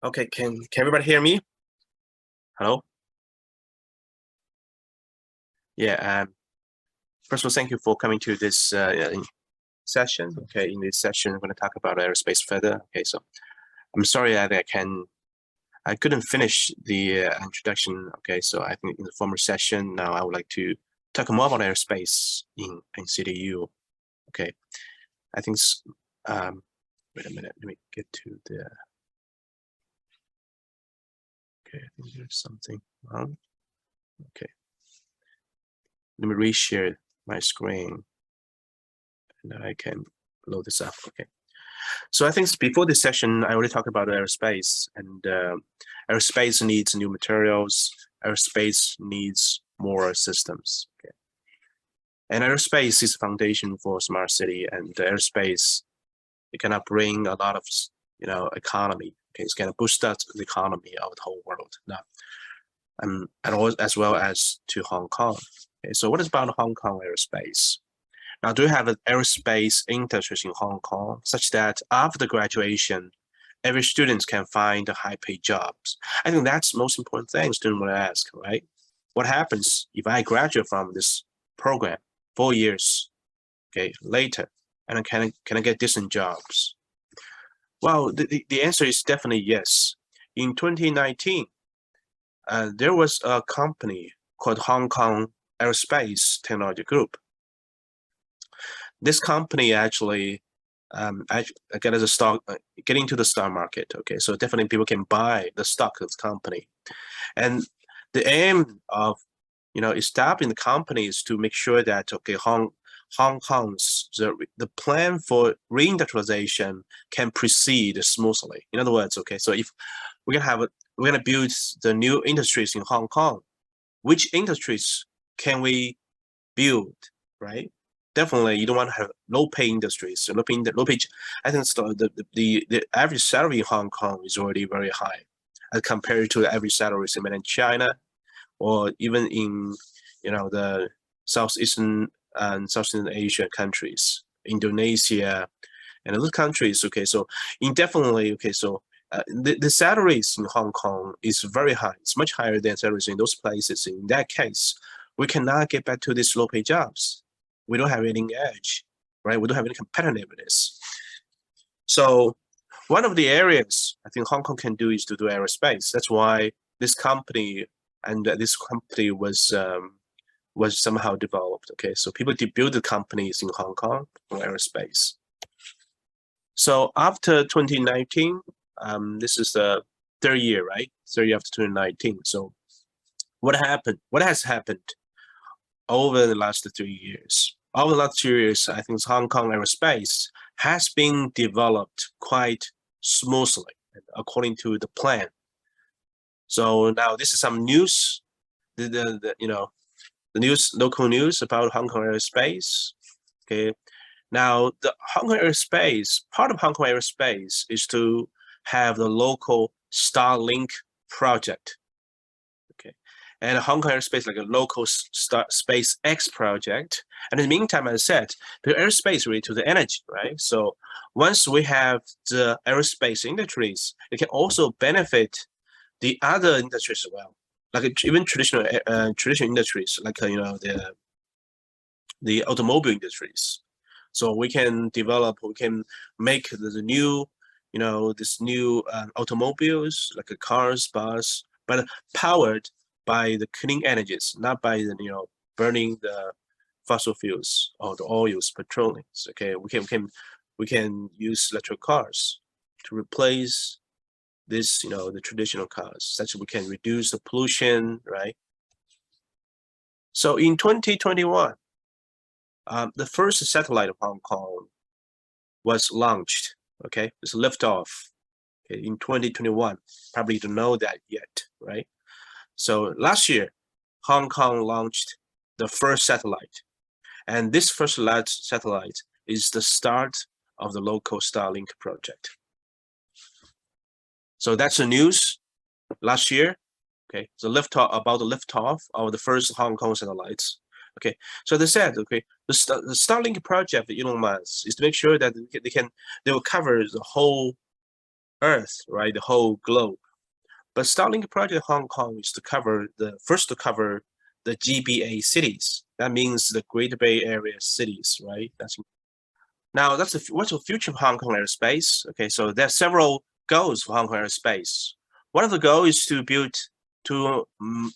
Okay, can everybody hear me? Hello? Yeah, first of all, thank you for coming to this session. Okay, in this session, we're going to talk about aerospace further. Okay, so I'm sorry that I couldn't finish the introduction. Okay, so I think in the former session, now I would like to talk more about aerospace in CityU. Okay, I think, wait a minute, let me get to the, okay, I think there's something wrong. Okay, let me reshare my screen and then I can load this up. Okay. So I think before this session, I already talked about aerospace, and aerospace needs new materials. Aerospace needs more systems. Okay. And aerospace is the foundation for smart city, and aerospace, it cannot bring a lot of economy. Okay, it's gonna boost up the economy of the whole world now, and as well as to Hong Kong. Okay, so what is about Hong Kong aerospace? Now, do you have an aerospace industry in Hong Kong such that after graduation, every student can find high-paid jobs? I think that's the most important thing students will ask, right? What happens if I graduate from this program 4 years, okay, later, and can I get decent jobs? Well, the answer is definitely yes. In 2019, there was a company called Hong Kong Aerospace Technology Group. This company actually get as a stock, get into the stock market. Okay, so definitely people can buy the stock of the company, and the aim of establishing the company is to make sure that Hong Kong's the plan for reindustrialization can proceed smoothly. In other words, okay, so if we're gonna build the new industries in Hong Kong, which industries can we build, right? Definitely, you don't want to have low-pay industries. Low pay. I think the average salary in Hong Kong is already very high, as compared to the average salaries in mainland China, or even in the Southeastern and Southeastern Asia countries, Indonesia, and other countries. Okay, so indefinitely. Okay, so the salaries in Hong Kong is very high. It's much higher than salaries in those places. In that case, we cannot get back to these low-pay jobs. We don't have any edge, right? We don't have any competitiveness. So one of the areas I think Hong Kong can do is to do aerospace. That's why this company was somehow developed. Okay, so people build the companies in Hong Kong for aerospace. So after 2019, this is the third year, right? Third year after 2019. So what happened? What has happened over the last 3 years? Over the last 2 years, I think Hong Kong aerospace has been developed quite smoothly according to the plan. So now this is some news, the local news about Hong Kong aerospace. Okay, now the Hong Kong aerospace, part of Hong Kong aerospace is to have the local Starlink project. Okay, and Hong Kong aerospace like a local SpaceX project. And in the meantime, as I said, the aerospace related to the energy, right? So once we have the aerospace industries, it can also benefit the other industries as well, like even traditional industries, like the automobile industries. So we can make the new, this new automobiles like cars, bus, but powered by the clean energies, not by the burning the fossil fuels or the oils, petroleum. Okay, we can use electric cars to replace this, the traditional cars, such that we can reduce the pollution, right? So in 2021, the first satellite of Hong Kong was launched. Okay, it's liftoff. Okay, in 2021. Probably don't know that yet, right? So last year, Hong Kong launched the first satellite, and this first satellite is the start of the local Starlink project. So that's the news last year. Okay, the liftoff of the first Hong Kong satellites. Okay, so they said, okay, the Starlink project of Elon Musk is to make sure that they will cover the whole Earth, right? The whole globe. But Starlink project Hong Kong is to cover the GBA cities. That means the Greater Bay Area cities, right? What's the future of Hong Kong aerospace? Okay, so there are several goals for Hong Kong aerospace. One of the goals is to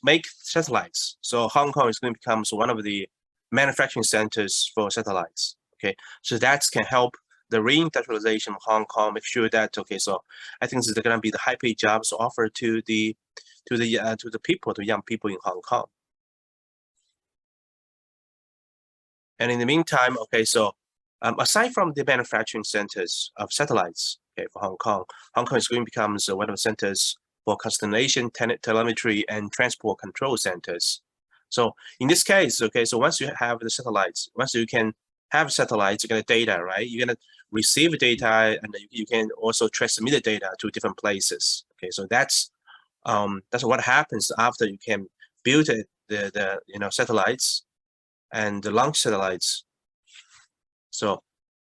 make satellites. So Hong Kong is going to become one of the manufacturing centers for satellites. Okay, so that can help the reindustrialization of Hong Kong. Make sure that so I think this is going to be the high-paid jobs offered to the young people in Hong Kong. And in the meantime, aside from the manufacturing centers of satellites, for Hong Kong is going to become one of the centers for constellation, telemetry, and transport control centers. So in this case, so once you have the satellites, once you can have satellites, you get data, right? You're gonna receive data, and you can also transmit the data to different places. Okay, so that's what happens after you can build the satellites and the launch satellites. So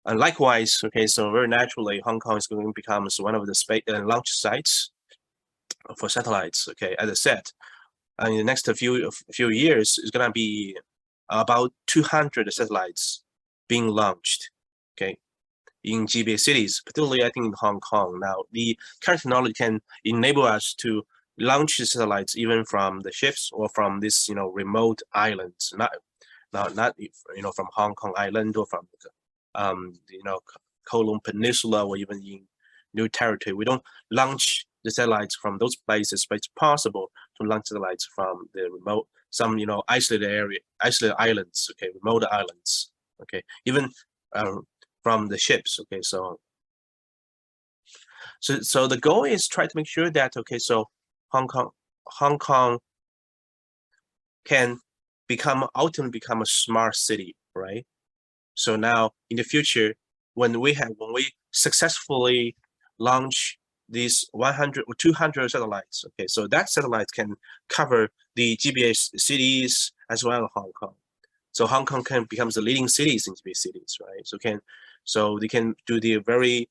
likewise, so very naturally, Hong Kong is going to become one of the space launch sites for satellites. Okay, as I said, in the next few years, it's gonna be about 200 satellites being launched. Okay, in GBA cities, particularly I think in Hong Kong. Now, the current technology can enable us to launch the satellites even from the ships or from this remote islands, not from Hong Kong Island or from Kowloon Peninsula or even in New Territory. We don't launch the satellites from those places, but it's possible to launch satellites from the remote, some isolated islands, remote islands, even from the ships. So the goal is try to make sure that so Hong Kong can ultimately become a smart city, right? So now in the future, when we successfully launch these 100 or 200 satellites, so that satellite can cover the GBA cities as well as Hong Kong. So Hong Kong can become the leading cities in GBA cities, right? So they can do the very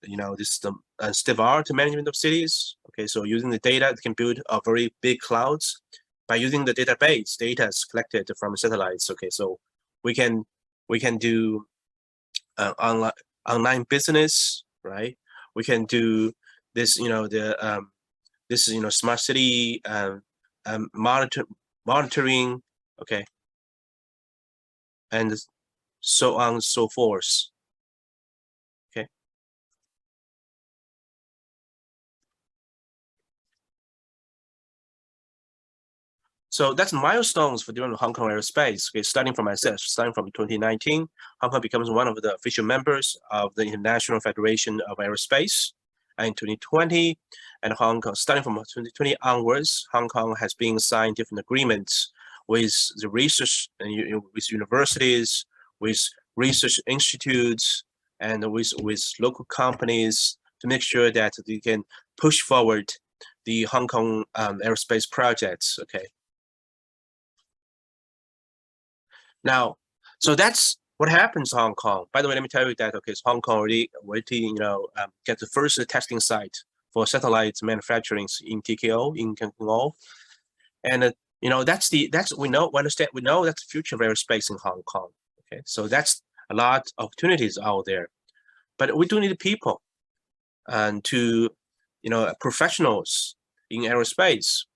state-of-the-art management of cities. So using the data, they can build a very big clouds by using the database data collected from satellites. So we can do online business, right? We can do this, smart city monitoring, and so on and so forth. So that's milestones for doing Hong Kong aerospace. Starting from myself, starting from 2019, Hong Kong becomes one of the official members of the International Federation of Aerospace. And in 2020, and Hong Kong, starting from 2020 onwards, Hong Kong has been signed different agreements with the research, with universities, with research institutes, and with local companies to make sure that they can push forward the Hong Kong aerospace projects. Now, so that's what happens in Hong Kong. By the way, let me tell you that Hong Kong already get the first testing site for satellite manufacturing in TKO in Canton, and we know that's the future of aerospace in Hong Kong. So that's a lot of opportunities out there, but we do need people and professionals in aerospace.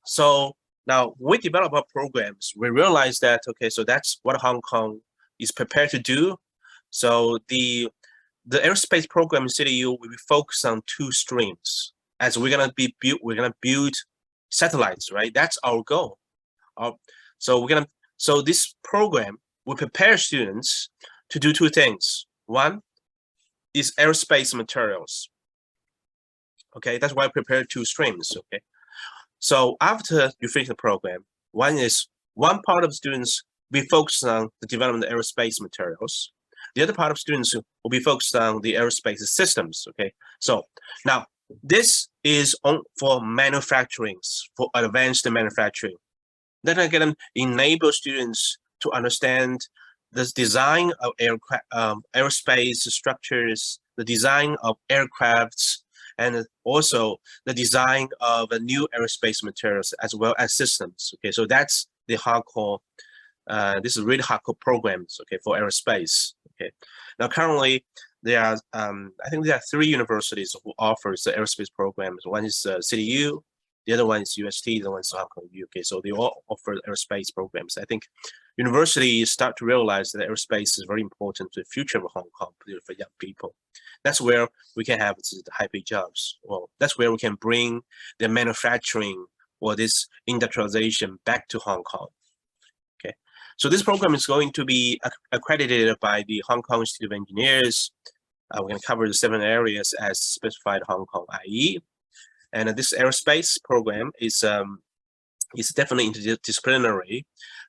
So now we develop our programs. We realize that so that's what Hong Kong is prepared to do. So the aerospace program in CityU will be focused on two streams. As we're gonna build satellites, right? That's our goal. So this program will prepare students to do two things. One is aerospace materials. That's why I prepared two streams. So after you finish the program, one part of students will be focused on the development of aerospace materials. The other part of students will be focused on the aerospace systems. So now this is for manufacturing, for advanced manufacturing. Then I can enable students to understand the design of aerospace structures, the design of aircrafts, and also the design of new aerospace materials as well as systems. Okay, so that's the hardcore. This is really hardcore programs. Okay, for aerospace. Okay, now currently there are I think there are 3 universities who offers the aerospace programs. One is CityU, the other one is UST, the other one is Hong Kong UK. So they all offer aerospace programs. I think universities start to realize that aerospace is very important to the future of Hong Kong, particularly for young people. That's where we can have the high-paid jobs. Well, that's where we can bring the manufacturing or this industrialization back to Hong Kong. Okay, so this program is going to be accredited by the Hong Kong Institute of Engineers. We're going to cover the 7 areas as specified Hong Kong IE. And this aerospace program is definitely interdisciplinary.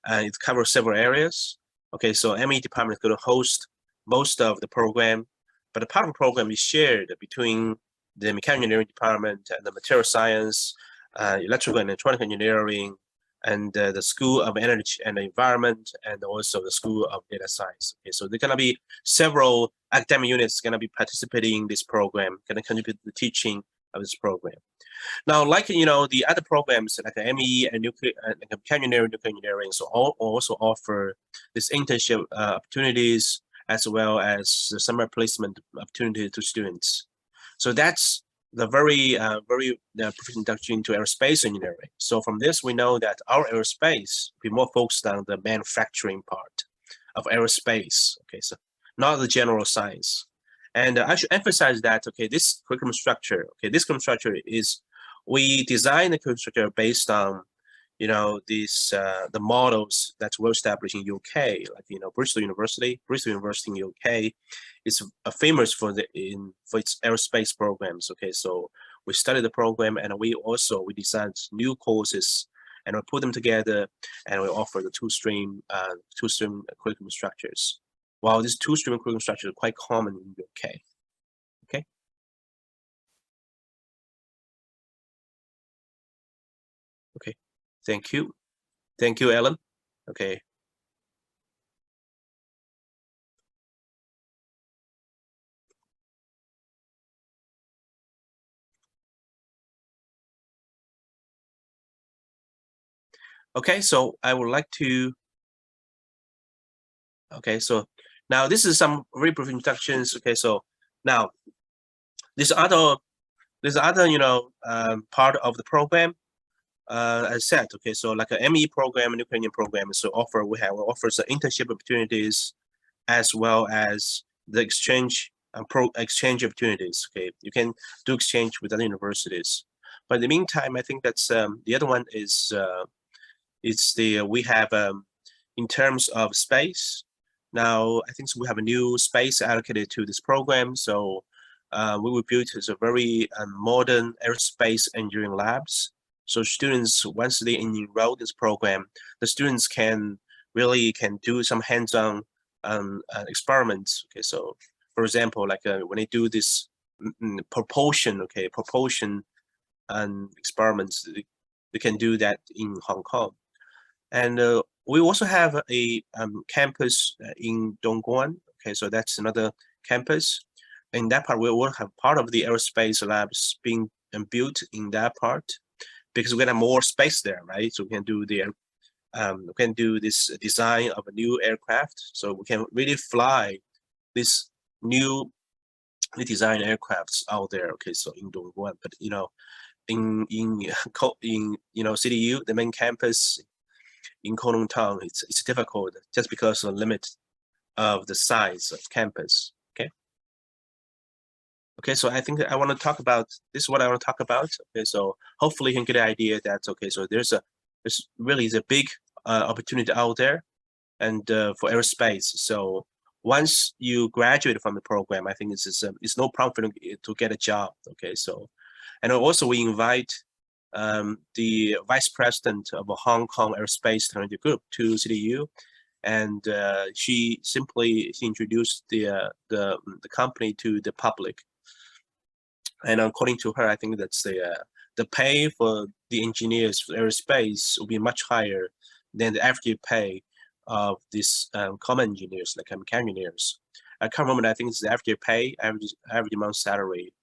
It covers several areas. Okay, so ME department is going to host most of the program, but the part of the program is shared between the mechanical engineering department and the material science, electrical and electronic engineering, and the School of Energy and the Environment, and also the School of Data Science. Okay, so there are going to be several academic units going to be participating in this program, going to contribute to the teaching of this program. Now, like the other programs like ME and nuclear nuclear engineering, so also offer this internship opportunities as well as the summer placement opportunity to students. So that's the very introduction to aerospace engineering. So from this, we know that our aerospace will be more focused on the manufacturing part of aerospace. Okay, so not the general science. And I should emphasize that, okay, this curriculum structure, is, we design the curriculum structure based on, the models that's well established in UK, like, Bristol University in UK is famous for its aerospace programs. Okay, so we study the program, and we designed new courses, and we put them together, and we offer the two-stream curriculum structures. While this two-stream curriculum structure is quite common in the UK. Okay. Okay. Thank you. Thank you, Ellen. Okay. Okay, so I would like to. Okay, so now this is some very brief introductions. Okay, so now this other part of the program, as I said, okay, so like an ME program, a nuclear engineering program, so offers internship opportunities as well as the exchange opportunities. Okay, you can do exchange with other universities. But in the meantime, I think that's the other one is we have in terms of space. Now I think we have a new space allocated to this program. So we will build a very modern aerospace engineering labs. So students, once they enroll this program, the students can do some hands-on experiments. Okay, so for example, like when they do this propulsion experiments, they can do that in Hong Kong. And we also have a campus in Dongguan. Okay, so that's another campus. In that part, we will have part of the aerospace labs being built in that part, because we're gonna have more space there, right? So we can do this design of a new aircraft. So we can really fly this new design aircrafts out there. Okay, so in Dongguan, but in CityU, the main campus in Kowloon Town, it's difficult just because of the limit of the size of campus. Okay, so I think I want to talk about this. Is what I want to talk about. Okay, so hopefully you can get an idea that so there's really a big opportunity out there, and for aerospace. So once you graduate from the program, I think it's no problem to get a job. Okay, so and also we invite the vice president of a Hong Kong Aerospace Technology Group to CityU, and she introduced the company to the public. And according to her, I think that's the pay for the engineers for aerospace will be much higher than the average pay of these common engineers, like mechanical engineers. I can't remember. I think it's after pay, average month salary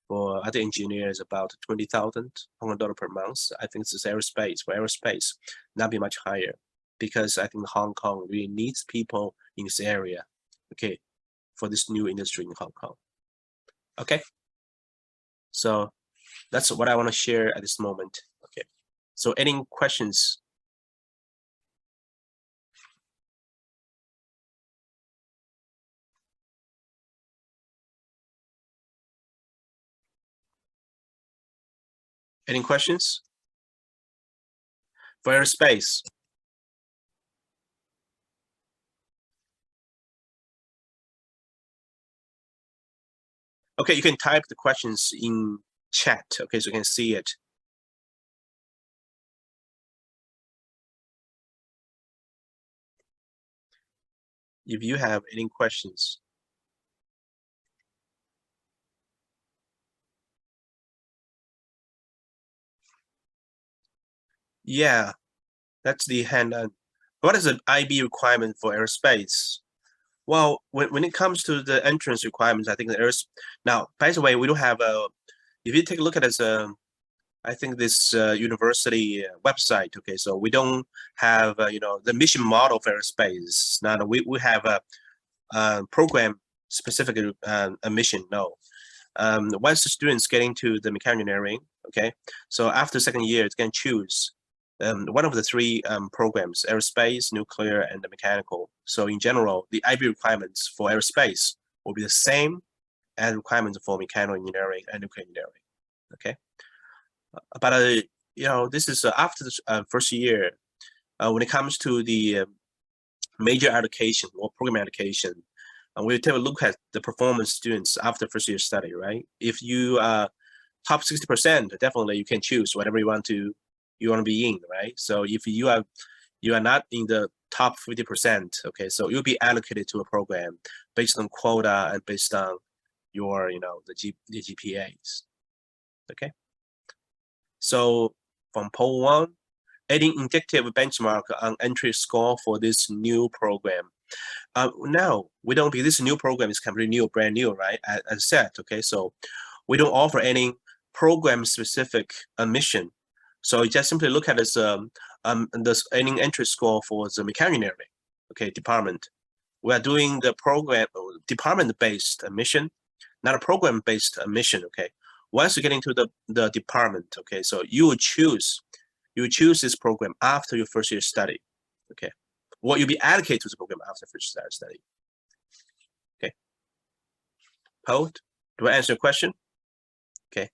for other engineers about $20,000 per month. I think it's aerospace. For aerospace, not be much higher, because I think Hong Kong really needs people in this area, okay, for this new industry in Hong Kong. Okay, so that's what I want to share at this moment. Okay, so any questions? Any questions for aerospace? Okay, you can type the questions in chat, okay, so you can see it. If you have any questions. Yeah, that's the hand. What is the IB requirement for aerospace? Well, when it comes to the entrance requirements, I think now, by the way, we don't have a, if you take a look at this, I think this university website, okay, so we don't have, the mission model for aerospace. Now, we have a program specific a mission, no. Once the students get into the mechanical engineering, okay, so after second year, it's going to choose one of the three programs: aerospace, nuclear, and the mechanical. So in general, the IB requirements for aerospace will be the same as requirements for mechanical engineering and nuclear engineering. Okay, but this is after the first year. When it comes to the major allocation or program allocation, we'll take a look at the performance students after first year study, right? If you top 60%, definitely you can choose whatever you want to be in, right? So if you are not in the top 50%, okay, so you'll be allocated to a program based on quota and based on your, the GPAs, okay? So from poll 1, adding indicative benchmark on entry score for this new program. No, we don't, because this new program is completely new, brand new, right? As said, okay, so we don't offer any program-specific admission. So you just simply look at this any entry score for the mechanical engineering, okay, department. We are doing the program department-based admission, not a program-based admission, okay. Once you get into the department, okay, so you choose this program after your first year study, okay. Or you'll be allocated to the program after first year study. Okay. Paul, do I answer your question? Okay.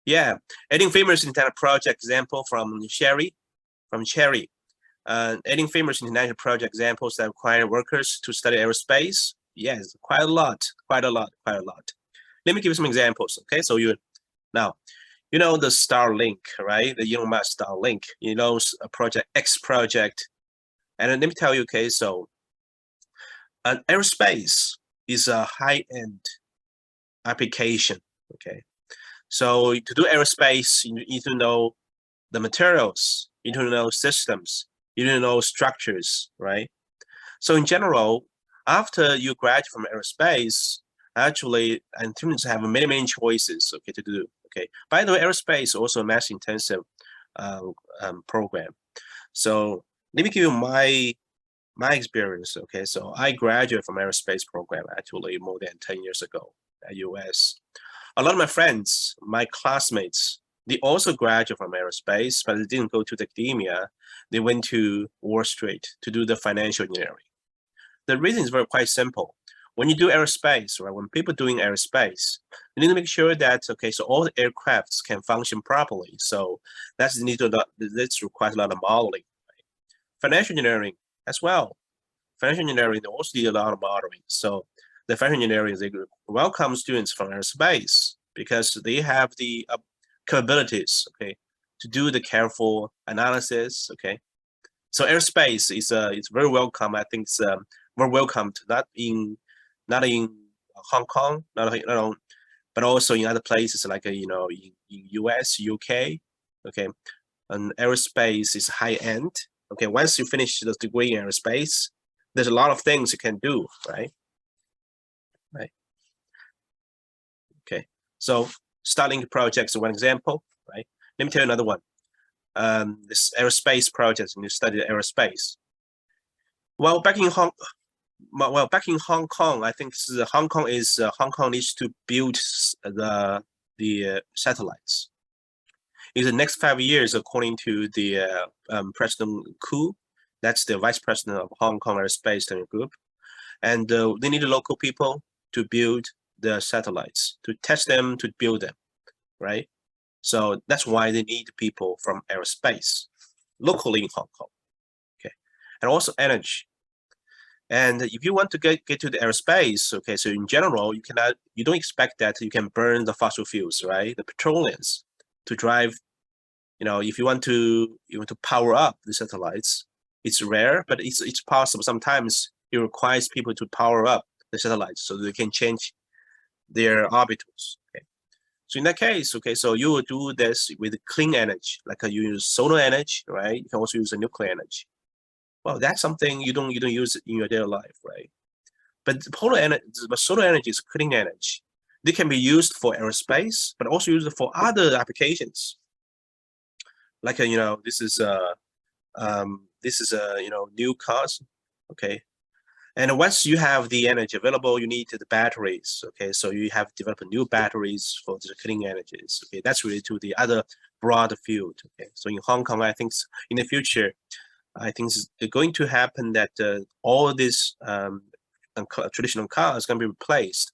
Yeah, adding famous international project example from Cherry. Adding famous international project examples that require workers to study aerospace. Yes, quite a lot. Let me give you some examples. Okay, so now, the Starlink, right? The Elon Musk Starlink, a project X project. And let me tell you, okay, so aerospace is a high-end application, okay? So to do aerospace, you need to know the materials, you need to know systems, you need to know structures, right? So in general, after you graduate from aerospace, actually, and students have many choices, okay, to do. Okay. By the way, aerospace is also a mass-intensive program. So let me give you my experience. Okay, so I graduated from aerospace program actually more than 10 years ago at US. A lot of my friends, my classmates, they also graduated from aerospace, but they didn't go to the academia. They went to Wall Street to do the financial engineering. The reason is quite simple. When you do aerospace, right, when people doing aerospace, you need to make sure that, okay, so all the aircrafts can function properly. So this requires a lot of modeling. Right? Financial engineering as well. Financial engineering, they also need a lot of modeling. So the financial engineering, they welcome students from aerospace because they have the capabilities, okay, to do the careful analysis, okay. So aerospace is it's very welcome. I think it's very welcomed, not in Hong Kong, but also in other places like in US, UK, okay. And aerospace is high end. Okay, once you finish the degree in aerospace, there's a lot of things you can do, right? Right. Okay, so Starlink projects is one example, right? Let me tell you another one. This aerospace project, and you study aerospace. Well, back in Hong Kong, I think Hong Kong needs to build the satellites. In the next 5 years, according to the President Koo, that's the vice president of Hong Kong Aerospace Group, and they need local people to build the satellites, to test them, to build them, right? So that's why they need people from aerospace locally in Hong Kong. Okay, and also energy. And if you want to get to the aerospace, okay, so in general, you don't expect that you can burn the fossil fuels, right? The petroleums to drive. If you want to power up the satellites, it's rare, but it's possible. Sometimes it requires people to power up the satellites so they can change their orbitals. Okay, so in that case, okay, so you will do this with clean energy, like you use solar energy, right? You can also use a nuclear energy. Well, that's something you don't use in your daily life, right? But solar energy is clean energy. They can be used for aerospace, but also used for other applications. Like this is new cars, okay. And once you have the energy available, you need the batteries, okay. So you have developed new batteries for the clean energies, okay. That's related to the other broad field, okay. So in Hong Kong, I think in the future, I think it's going to happen that all these traditional cars can be replaced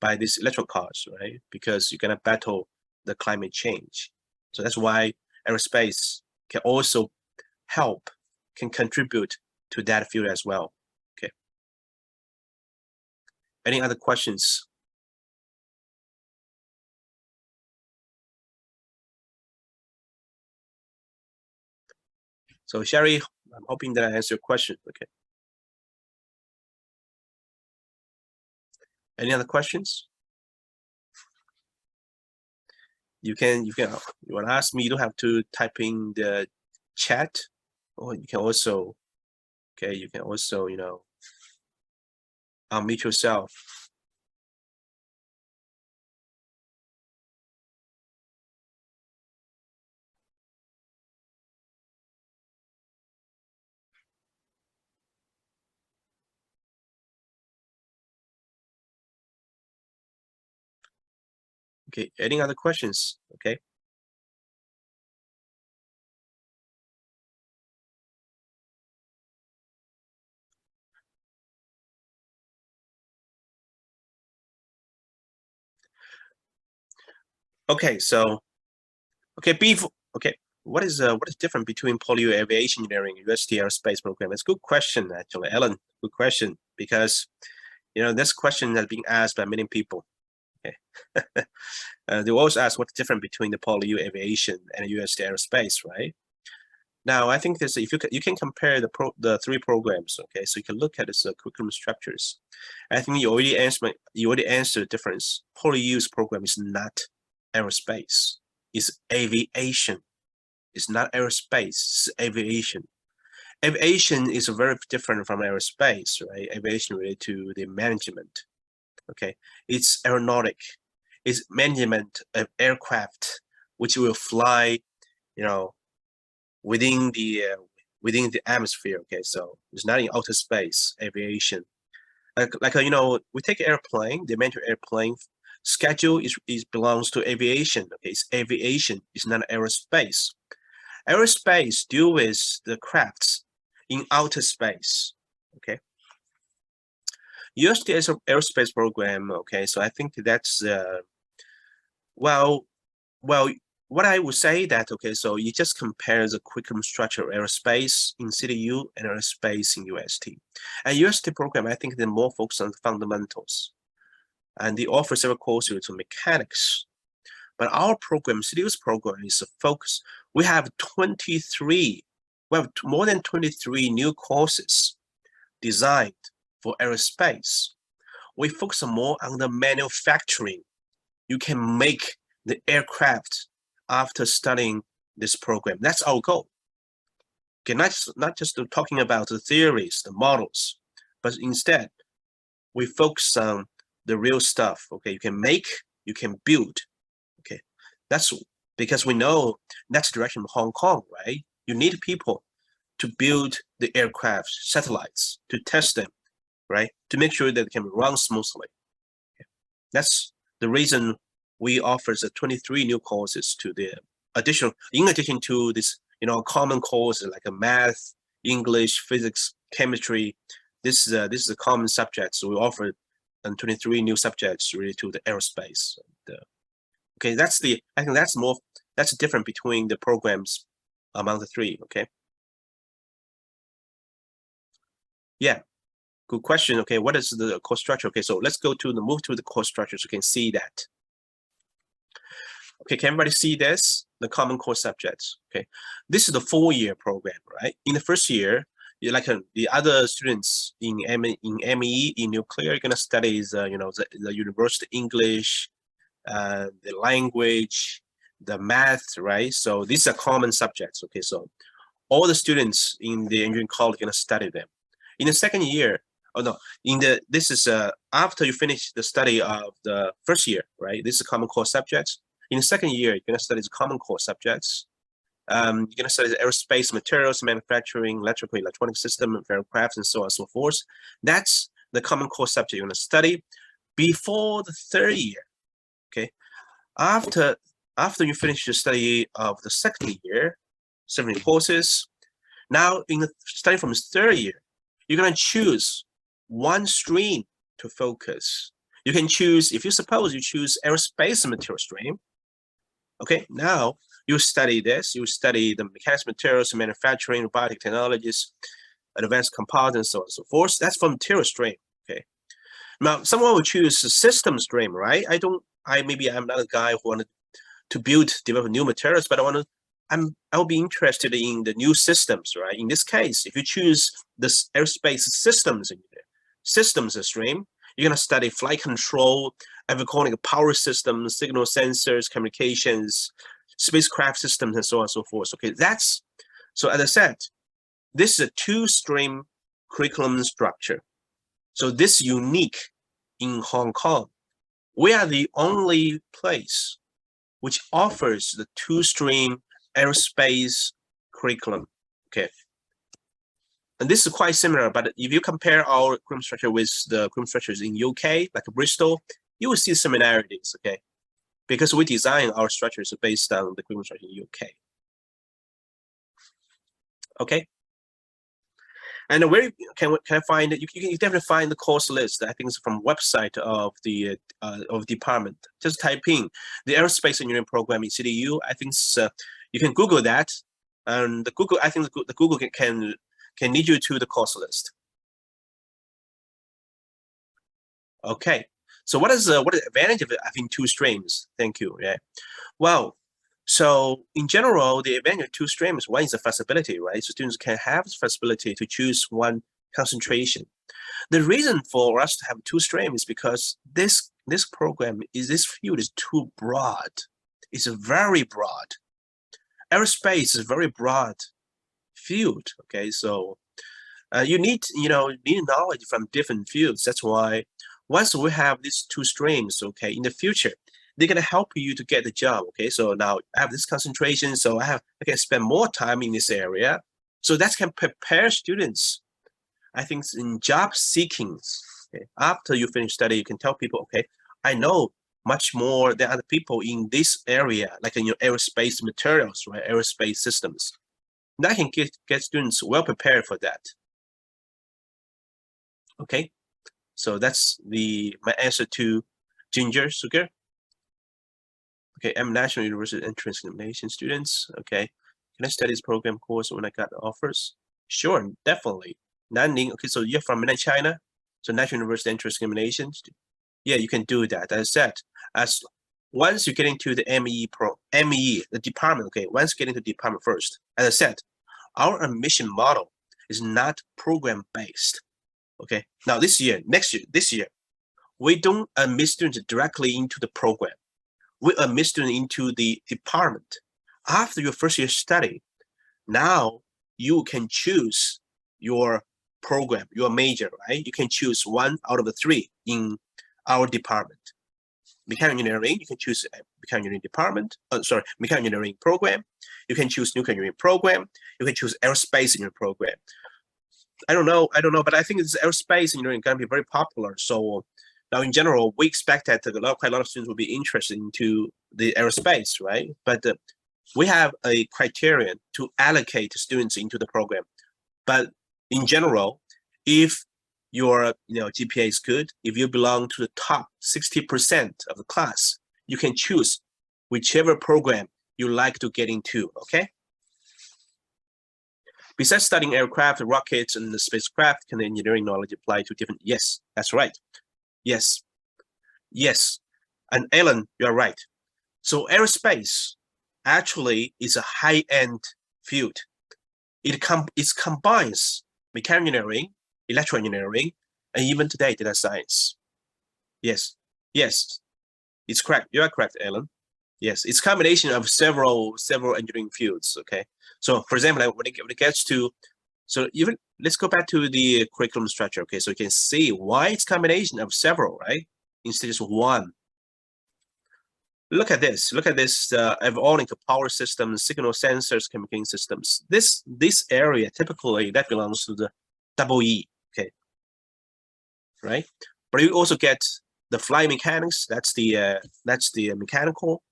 by these electric cars, right? Because you're gonna battle the climate change. So that's why aerospace can also can contribute to that field as well. Okay. Any other questions? So Sherry, I'm hoping that I answered your question. Okay. Any other questions? You want to ask me, you don't have to type in the chat, or you can also, okay, unmute yourself. Okay, any other questions? Okay. Okay, so what is different between PolyU Aviation Engineering and UST Aerospace program? It's a good question, actually, Ellen. Good question, because this question has been asked by many people. Okay. They always ask what's different between the PolyU Aviation and UST Aerospace, right? Now, I think this, if you can compare the three programs, okay, so you can look at its curriculum structures. I think you already answered the difference. PolyU's program is not aerospace, it's aviation. It's not aerospace, it's aviation. Aviation is very different from aerospace, right? Aviation related to the management, okay? It's aeronautic, it's management of aircraft, which will fly, within the atmosphere, okay? So it's not in outer space, aviation. We take airplane, the management airplane schedule is belongs to aviation, okay? It's aviation, it's not aerospace. Aerospace deal with the crafts in outer space, okay? UST aerospace program, okay, so I think that's, well, what I would say that, okay, so you just compare the curriculum structure of aerospace in CityU and aerospace in UST. And UST program, I think they're more focused on fundamentals. And they offer several courses to mechanics. But our program, CityU's program, is focused. We have more than 23 new courses designed for aerospace. We focus more on the manufacturing. You can make the aircraft after studying this program. That's our goal. Okay, not just talking about the theories, the models, but instead we focus on the real stuff. Okay, you can make, you can build. Okay, that's because we know next direction of Hong Kong, right? You need people to build the aircraft, satellites, to test them, right? To make sure that it can run smoothly. Okay. That's the reason we offer the 23 new courses to the in addition to this, common courses like a math, English, physics, chemistry. This is a common subject. So we offer 23 new subjects related to the aerospace. Okay, I think that's different between the programs among the three. Okay. Yeah, good question. Okay, what is the course structure? Okay, so let's move to the course structure so you can see that. Okay, can everybody see this? The common core subjects. Okay, this is the 4-year program, right? In the first year, like the other students in ME in nuclear, you're gonna study the university English, the language, the math, right? So these are common subjects. Okay, so all the students in the engineering college are gonna study them. In the second year, this is after you finish the study of the first year, right? This is common core subjects. In the second year, you're going to study the common core subjects. You're going to study the aerospace materials, manufacturing, electrical, electronic system, aircraft, and so on and so forth. That's the common core subject you're going to study before the third year. Okay, after you finish the study of the second year, 7 courses. Now, in the study from the third year, you're going to choose one stream to focus. You can choose, if you suppose you choose aerospace material stream. Okay, now you study this. You study the mechanics, materials, manufacturing, robotic technologies, advanced composites, so on and so forth. That's from material stream. Okay. Now, someone will choose a system stream, right? Maybe I'm not a guy who wanted to develop new materials, but I'll be interested in the new systems, right? In this case, if you choose this aerospace systems stream, you're going to study flight control, avionics power systems, signal sensors, communications, spacecraft systems, and so on and so forth. Okay, so as I said, this is a 2-stream curriculum structure. So this is unique in Hong Kong. We are the only place which offers the 2-stream aerospace curriculum. Okay. And this is quite similar, but if you compare our curriculum structure with the curriculum structures in UK, like Bristol, you will see similarities, okay? Because we design our structures based on the curriculum structure in UK. Okay. And where can I find it? You can definitely find the course list. I think it's from website of the department. Just type in the Aerospace Engineering program in CityU. I think you can Google that, and I think the Google can lead you to the course list. Okay, so what is the advantage of having 2 streams? Thank you. Yeah, well, so in general, the advantage of 2 streams, one is the flexibility, right? So students can have the flexibility to choose one concentration. The reason for us to have 2 streams is because this field is too broad. It's very broad. Aerospace is a very broad field. Okay, so you need knowledge from different fields. That's why once we have these 2 streams, okay, in the future they're gonna help you to get the job. Okay, so now I have this concentration, so I can spend more time in this area. So that can prepare students, I think, in job seeking. Okay, after you finish study, you can tell people, okay, I know much more than other people in this area, like in your aerospace materials, right? Aerospace systems. That can get students well prepared for that. Okay, so that's my answer to Ginger Sugar. Okay, I'm National University Entrance Examination students. Okay, can I study this program course when I got the offers? Sure, definitely. Nanning. Okay, so you're from mainland China, so National University Entrance Examinations. Yeah, you can do that. As I said, once you get into the ME, the department. Okay, once you get into the department first, as I said, our admission model is not program based. Okay, now this year, we don't admit students directly into the program. We admit students into the department. After your first year study, now you can choose your program, your major, right? You can choose one out of the three in our department. Mechanical engineering, you can choose a mechanical engineering department, mechanical engineering program. You can choose nuclear engineering program. You can choose aerospace engineering program. I don't know, but I think this aerospace engineering is going to be very popular. So now in general, we expect that quite a lot of students will be interested into the aerospace, right? But we have a criterion to allocate students into the program. But in general, if your GPA is good, if you belong to the top 60% of the class, you can choose whichever program you like to get into, okay? Besides studying aircraft, rockets, and the spacecraft, can the engineering knowledge apply to different? Yes, that's right. Yes. And Alan, you're right. So aerospace actually is a high-end field. It combines mechanical engineering, electrical engineering, and even today, data science. Yes, it's correct. You are correct, Alan. Yes, it's a combination of several engineering fields. Okay, so for example, when it gets to, so even let's go back to the curriculum structure. Okay, so you can see why it's a combination of several, right? Instead of just one. Look at this. Avionic power systems, signal sensors, communication systems. This area typically that belongs to the EE. Okay, right? But you also get the flight mechanics. That's the mechanical.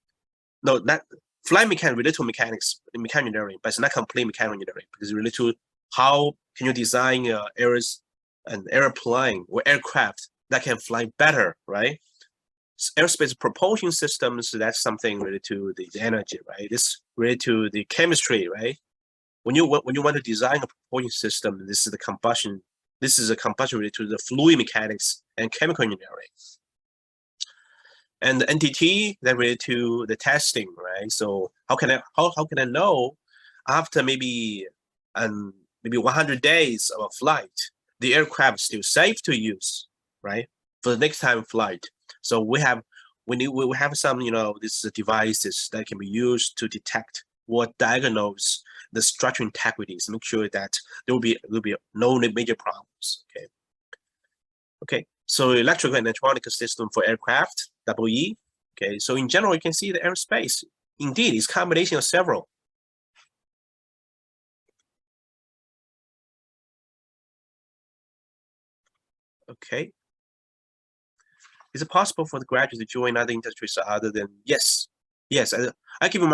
No, not flight mechanics related to mechanics, mechanical engineering, but it's not complete mechanical engineering because it's related to how can you design an airplane or aircraft that can fly better, right? Aerospace propulsion systems, that's something related to the energy, right? This related to the chemistry, right? When you want to design a propulsion system, this is a combustion related to the fluid mechanics and chemical engineering. And the NTT, that related to the testing, right? So how can I know after maybe 100 days of a flight, the aircraft is still safe to use, right? For the next time flight. So we have some these devices that can be used to detect or diagnose the structural integrities, make sure that there will be no major problems. Okay. So electrical and electronic system for aircraft, EE. Okay. So in general, you can see the aerospace indeed is a combination of several. Okay. Is it possible for the graduates to join other industries other than? Yes. I give you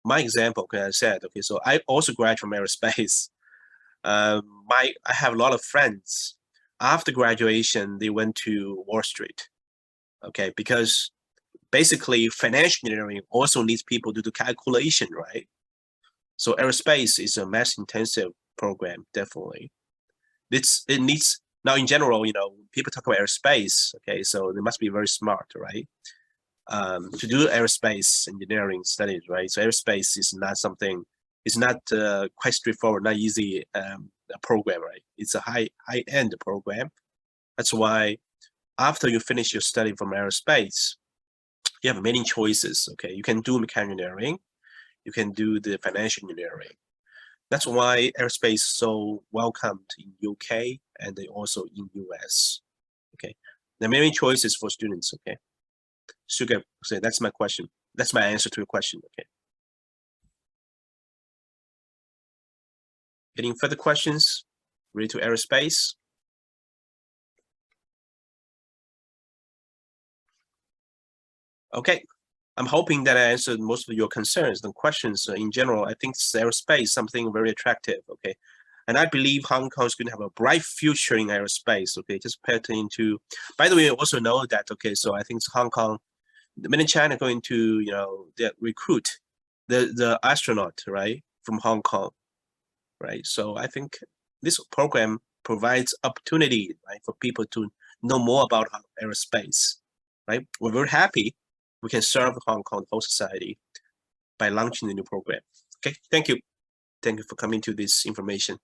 my example. Okay, I said, okay, so I also graduated from aerospace. I have a lot of friends. After graduation, they went to Wall Street. Okay, because basically financial engineering also needs people to do calculation, right? So aerospace is a math-intensive program, definitely. It needs. Now, in general, people talk about aerospace, okay, so they must be very smart, right? To do aerospace engineering studies, right? So aerospace is not something, it's not quite straightforward, not easy program, right? It's a high-end program. That's why after you finish your study from aerospace, you have many choices, okay? You can do mechanical engineering, you can do the financial engineering. That's why aerospace is so welcomed in UK and also in US. Okay, there are many choices for students. Okay, Sugar, so that's my question. That's my answer to your question. Okay. Any further questions related to aerospace? Okay, I'm hoping that I answered most of your concerns and questions. In general, I think aerospace is something very attractive. Okay. And I believe Hong Kong is going to have a bright future in aerospace. Okay, just pay attention to. By the way, I also know that. Okay, so I think Hong Kong, mainland China, going to recruit the astronaut, right, from Hong Kong, right. So I think this program provides opportunity, right, for people to know more about aerospace, right. We're very happy we can serve Hong Kong, the whole society, by launching the new program. Okay, thank you for coming to this information.